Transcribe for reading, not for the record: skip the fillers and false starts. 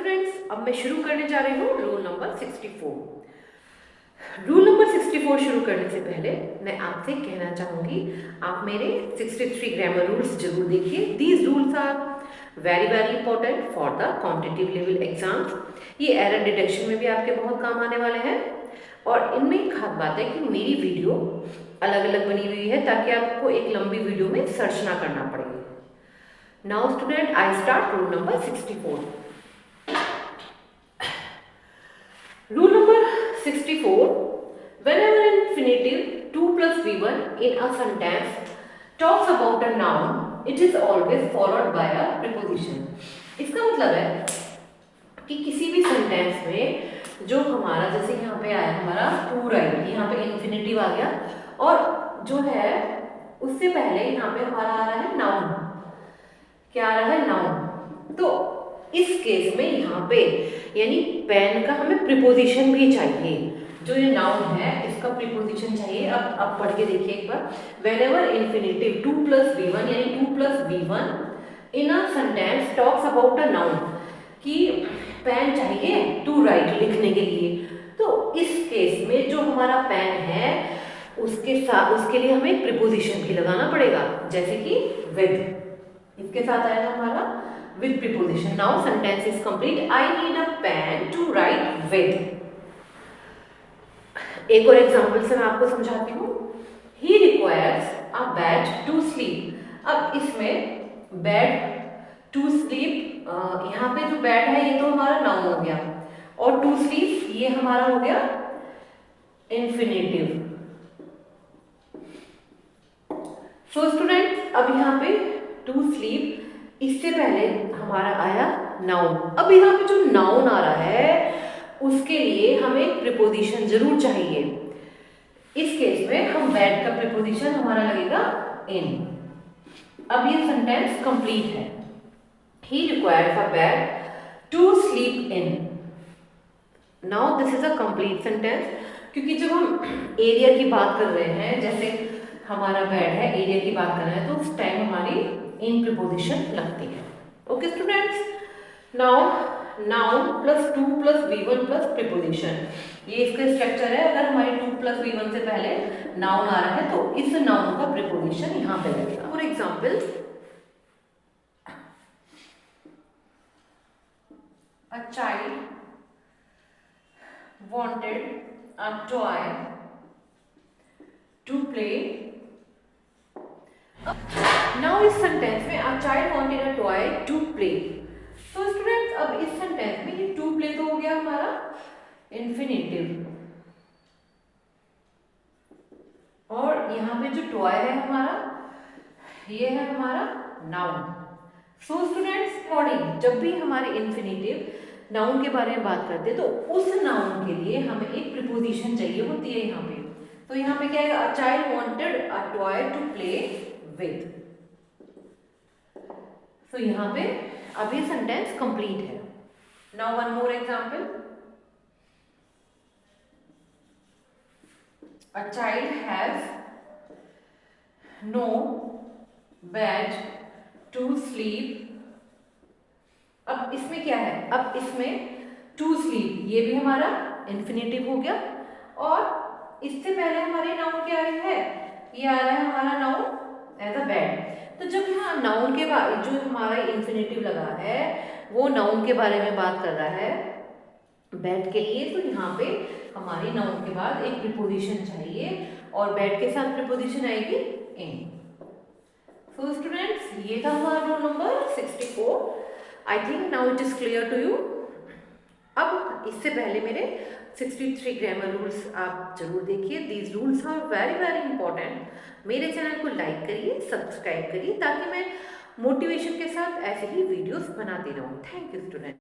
Students, अब मैं शुरू करने जा रही हूँ रूल नंबर 64। रूल नंबर 64 शुरू करने से पहले मैं आपसे कहना चाहूँगी, आप मेरे 63 ग्रामर रूल्स जरूर देखिए। These rules are very very important for the competitive level exams. ये एरर डिटेक्शन में भी आपके बहुत काम आने वाले हैं। और इनमें एक खास बात है कि मेरी वीडियो अलग अलग बनी हुई है ताकि आपको एक लंबी वीडियो में सर्च ना करना पड़े। Now student, I start rule number 64। Rule number 64. Whenever an infinitive 2 plus V1 in a sentence talks about a noun, it is always followed by a preposition. इसका मतलब है कि किसी भी सेंटेंस में जो हमारा, जैसे यहाँ पे आया हमारा टू राइट, यहाँ पे इन्फिनेटिव आ गया और जो है उससे पहले यहाँ पे हमारा आ रहा है नाउन। क्या आ रहा है? नाउन। तो इस केस में यहाँ पे यानी पेन का हमें प्रीपोजिशन भी चाहिए। जो ये नाउन है इसका प्रीपोजिशन चाहिए। अब पढ़ के देखिए एक बार। व्हेनेवर इन्फिनेटिव 2 प्लस V1 यानी 2 plus V1 in a sentence talks about a noun, कि पेन चाहिए टू राइट लिखने के लिए। तो इस केस में जो हमारा पेन है उसके साथ, उसके लिए हमें एक प्रीपोजिशन भी लगाना पड़ेगा, जैसे कि विद। इसके साथ आया हमारा with preposition. Now sentence is complete. I need a pen to write with. एक और एग्जाम्पल से मैं आपको समझाती हूँ। He requires a bed to sleep. अब इसमें bed to sleep, यहाँ पे जो bed है ये तो हमारा नाउन हो गया और to sleep ये हमारा हो गया infinitive. So students, अब यहाँ पे to sleep, इससे पहले हमारा आया नाउन। अब यहाँ पे जो नाउन आ रहा है उसके लिए हमें प्रीपोजिशन जरूर चाहिए। इस केस में हम बेड का प्रीपोजिशन हमारा लगेगा इन। अब ये सेंटेंस कंप्लीट है। He requires a bed to sleep in. Now this is a complete sentence, क्योंकि जब हम एरिया की बात कर रहे हैं, जैसे हमारा बेड है, एरिया की बात कर रहे हैं, तो उस टाइम हमारी इन प्रीपोजिशन लगती है। Okay students, now noun plus 2 plus V1 plus preposition, ये इसका स्ट्रक्चर है। अगर हमारे 2 प्लस V1 से पहले नाउन आ रहा है तो इस नाउन का प्रीपोजिशन यहाँ पे लगेगा। For example, a child wanted a toy to play. Now इस सेंटेंस में a child wanted a toy to play. तो स्टूडेंट्स, अब इस सेंटेंस में ये to play तो हो गया हमारा इन्फिनेटिव, और यहाँ पे जो टॉय है हमारा, ये है हमारा नाउन। सो स्टूडेंट्स, अकॉर्डिंग जब भी हमारे इन्फिनेटिव नाउन के बारे में बात करते हैं तो उस नाउन के लिए हमें एक प्रीपोजिशन चाहिए होती है यहाँ पे। तो यहाँ पे क्या है? A child wanted a toy to play with. तो यहाँ पे अब ये सेंटेंस कंप्लीट है। Now one more example, a child has no bed to sleep. अब इसमें क्या है? अब इसमें टू स्लीप ये भी हमारा इन्फिनेटिव हो गया, और इससे पहले हमारे नाउन क्या आ रही है? ये आ रहा है हमारा नाउन एज अ बेड। तो जब यहाँ नाउन के बाद जो हमारा इन्फिनेटिव लगा है वो नाउन के बारे में बात कर रहा है बेड के लिए, तो यहाँ पे हमारी नाउन के बाद एक प्रीपोजिशन चाहिए और बेड के साथ प्रीपोजिशन आएगी इन। सो स्टूडेंट्स, ये था हमारा rule number 64। I think now it is clear to you. अब इससे पहले मेरे 63 ग्रामर रूल्स आप जरूर देखिए। These rules are very very important. मेरे चैनल को लाइक करिए, सब्सक्राइब करिए, ताकि मैं मोटिवेशन के साथ ऐसे ही वीडियोस बनाती रहूँ। Thank you student.